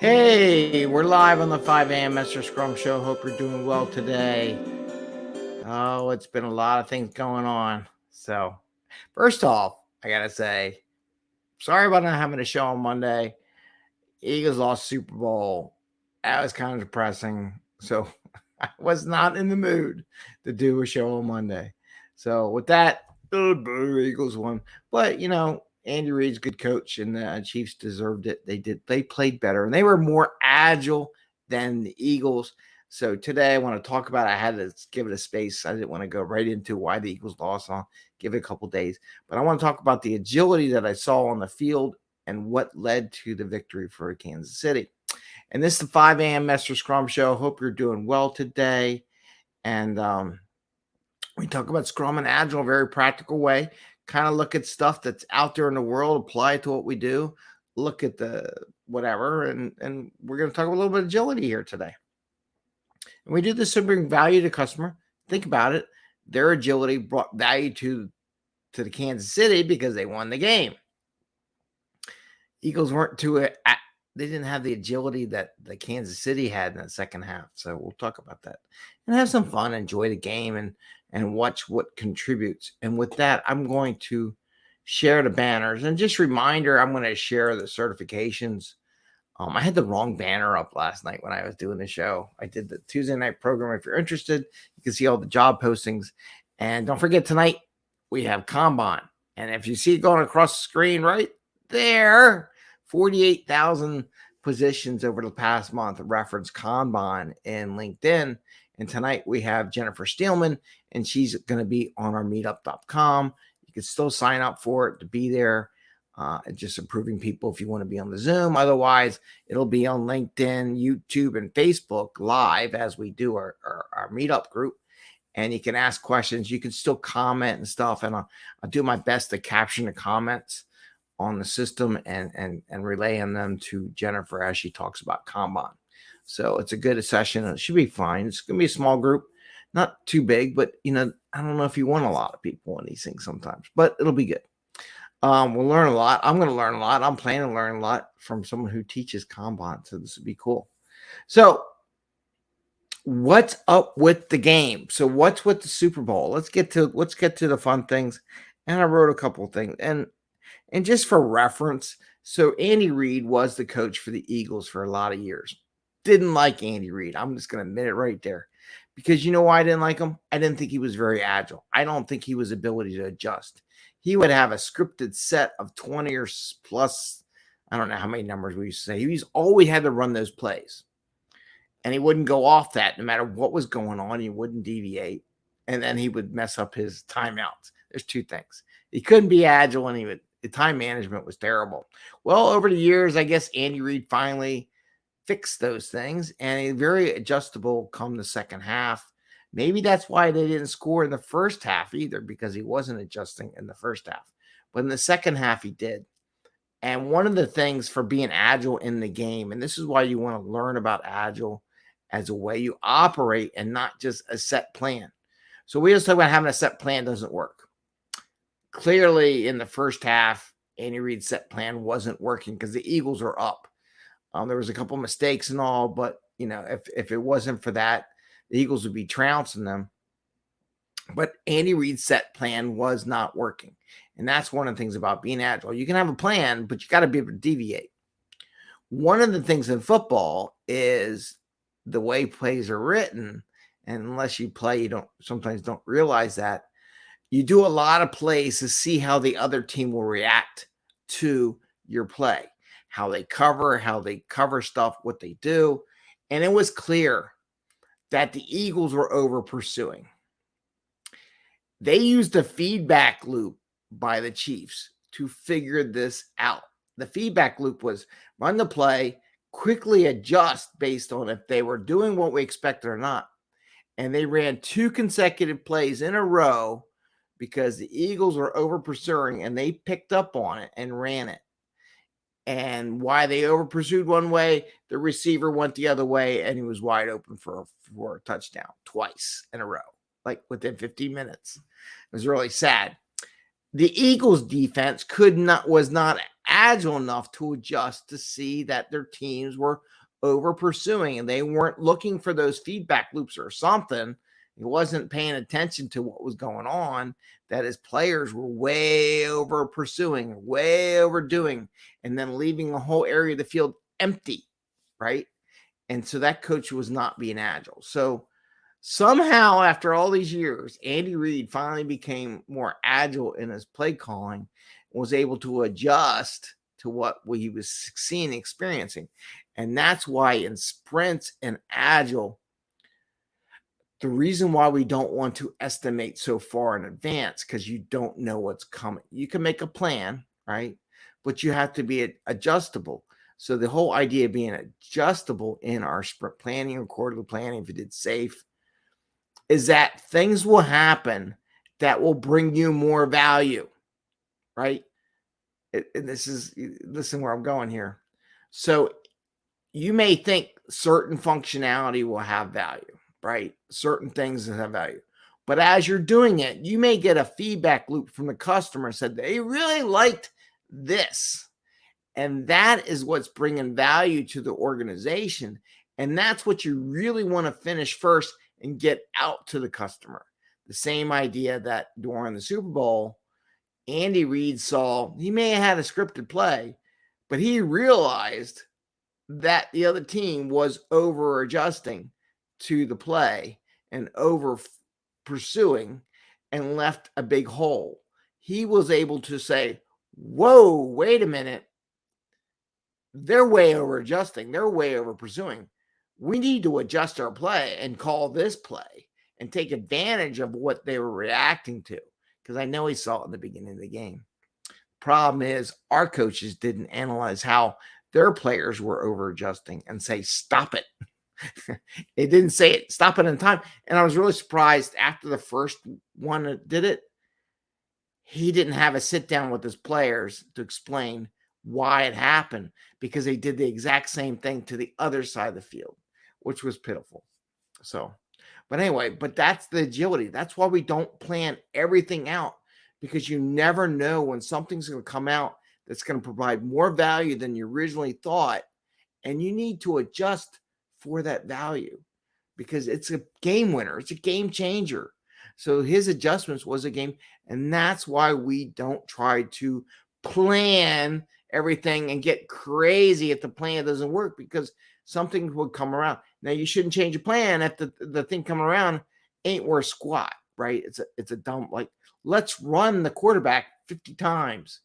Hey, we're live on the 5 a.m. Mester Scrum Show. Hope you're doing well today. Oh, it's been a lot of things going on. So, first off, I got to say, sorry about not having a show on Monday. Eagles lost Super Bowl. That was kind of depressing. So, I was not in the mood to do a show on Monday. So, with that, Eagles won. But, Andy Reid's a good coach, and the Chiefs deserved it. They played better, and they were more agile than the Eagles. So today I want to talk about. I had to give it a space. I didn't want to go right into why the Eagles lost. I'll give it a couple days, but I want to talk about the agility that I saw on the field and what led to the victory for Kansas City. And this is the 5 a.m. Mester Scrum Show. Hope you're doing well today. And we talk about Scrum and Agile in a very practical way. Kind of look at stuff that's out there in the world, apply it to what we do, look at the whatever, and we're going to talk a little bit of agility here today. And we do this to bring value to customer. Think about it. Their agility brought value to the Kansas City because they won the game. Eagles weren't they didn't have the agility that the Kansas City had in the second half. So we'll talk about that and have some fun, enjoy the game, and watch what contributes. And with that, I'm going to share the banners. And just reminder, I'm going to share the certifications. I had the wrong banner up last night when I was doing the show. I did the Tuesday night program. If you're interested, you can see all the job postings. And don't forget, tonight we have Combine. And if you see it going across the screen right there, 48,000 positions over the past month reference Combine in LinkedIn. And tonight we have Jennifer Steelman, and she's going to be on our meetup.com. You can still sign up for it to be there. Just approving people if you want to be on the Zoom. Otherwise, it'll be on LinkedIn, YouTube, and Facebook live as we do our meetup group. And you can ask questions. You can still comment and stuff. And I'll do my best to caption the comments on the system and relay them to Jennifer as she talks about Combine. So it's a good session. It should be fine. It's going to be a small group, not too big, but I don't know if you want a lot of people on these things sometimes, but it'll be good. We'll learn a lot. I'm going to learn a lot. I'm planning to learn a lot from someone who teaches Combine. So this would be cool. So what's up with the game? So what's with the Super Bowl? Let's get to the fun things. And I wrote a couple of things. And just for reference, so Andy Reid was the coach for the Eagles for a lot of years. Didn't like Andy Reid. I'm just going to admit it right there. Because you know why I didn't like him? I didn't think he was very agile. I don't think he was ability to adjust. He would have a scripted set of 20 or plus, I don't know how many numbers we used to say. He's always had to run those plays. And he wouldn't go off that no matter what was going on. He wouldn't deviate. And then he would mess up his timeouts. There's two things. He couldn't be agile, and the time management was terrible. Well, over the years, I guess Andy Reid finally fixed those things, and he's very adjustable come the second half. Maybe that's why they didn't score in the first half either, because he wasn't adjusting in the first half. But in the second half, he did. And one of the things for being agile in the game, and this is why you want to learn about agile as a way you operate and not just a set plan. So we just talk about having a set plan doesn't work. Clearly, in the first half, Andy Reid's set plan wasn't working because the Eagles are up. There was a couple mistakes and all, but if it wasn't for that, the Eagles would be trouncing them. But Andy Reid's set plan was not working. And that's one of the things about being agile. You can have a plan, but you got to be able to deviate. One of the things in football is the way plays are written. And unless you play, you sometimes don't realize that. You do a lot of plays to see how the other team will react to your play, how they cover stuff, what they do. And it was clear that the Eagles were over pursuing. They used a feedback loop by the Chiefs to figure this out. The feedback loop was run the play, quickly adjust based on if they were doing what we expected or not. And they ran 2 consecutive plays in a row because the Eagles were over pursuing, and they picked up on it and ran it. And why they over pursued one way, the receiver went the other way, and he was wide open for a touchdown twice in a row, like within 15 minutes. It was really sad. The Eagles defense was not agile enough to adjust to see that their teams were over pursuing and they weren't looking for those feedback loops or something. He wasn't paying attention to what was going on, that his players were way over pursuing, way overdoing, and then leaving the whole area of the field empty, right? And so that coach was not being agile. So somehow, after all these years, Andy Reid finally became more agile in his play calling, was able to adjust to what he was seeing, experiencing. And that's why in sprints and agile, the reason why we don't want to estimate so far in advance, because you don't know what's coming. You can make a plan, right? But you have to be adjustable. So the whole idea of being adjustable in our sprint planning or quarterly planning, if you did safe, is that things will happen that will bring you more value, right? And this is, listen where I'm going here. So you may think certain functionality will have value, right? Certain things that have value. But as you're doing it, you may get a feedback loop from the customer said they really liked this. And that is what's bringing value to the organization. And that's what you really want to finish first and get out to the customer. The same idea that during the Super Bowl, Andy Reid saw, he may have had a scripted play, but he realized that the other team was over adjusting to the play and over pursuing and left a big hole. He was able to say, whoa, wait a minute. They're way over adjusting. They're way over pursuing. We need to adjust our play and call this play and take advantage of what they were reacting to. Because I know he saw it in the beginning of the game. Problem is, our coaches didn't analyze how their players were over adjusting and say, stop it. It didn't say it, stop it in time. And I was really surprised after the first one that did it, he didn't have a sit down with his players to explain why it happened, because they did the exact same thing to the other side of the field, which was pitiful. So, but anyway, but that's the agility. That's why we don't plan everything out, because you never know when something's going to come out that's going to provide more value than you originally thought. And you need to adjust for that value because it's a game winner. It's a game changer. So his adjustments was a game. And that's why we don't try to plan everything and get crazy if the plan doesn't work, because something will come around. Now, you shouldn't change a plan if the thing coming around ain't worth squat, right? It's a dumb, like, let's run the quarterback 50 times.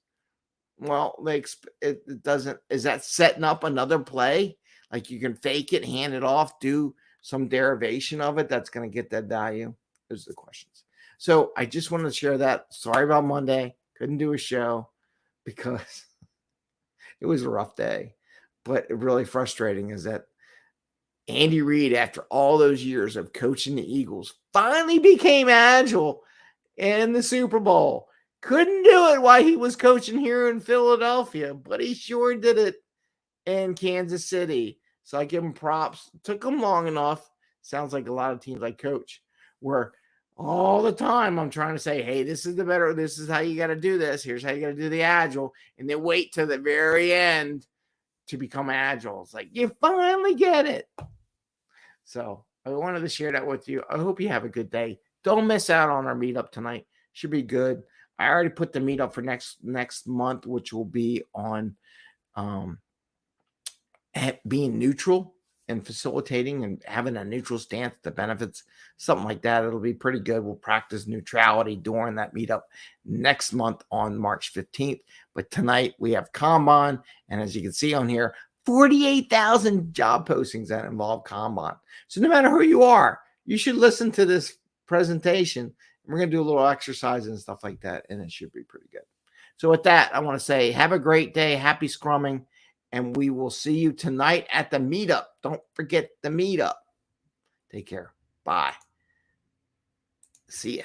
Well, like, it doesn't, is that setting up another play? Like, you can fake it, hand it off, do some derivation of it that's going to get that value? Those are the questions. So I just wanted to share that. Sorry about Monday. Couldn't do a show because it was a rough day. But really frustrating is that Andy Reid, after all those years of coaching the Eagles, finally became agile in the Super Bowl. Couldn't do it while he was coaching here in Philadelphia, but he sure did it in Kansas City. So I give him props. It took him long enough. Sounds like a lot of teams I coach where all the time I'm trying to say, hey, this is how you got to do this. Here's how you got to do the agile. And they wait till the very end to become agile. It's like, you finally get it. So I wanted to share that with you. I hope you have a good day. Don't miss out on our meetup tonight. Should be good. I already put the meetup for next month, which will be on being neutral and facilitating and having a neutral stance, the benefits, something like that. It'll be pretty good. We'll practice neutrality during that meetup next month on March 15th. But tonight we have Kanban. And as you can see on here, 48,000 job postings that involve Kanban. So no matter who you are, you should listen to this presentation. We're going to do a little exercise and stuff like that, and it should be pretty good. So with that, I want to say have a great day. Happy scrumming. And we will see you tonight at the meetup. Don't forget the meetup. Take care. Bye. See ya.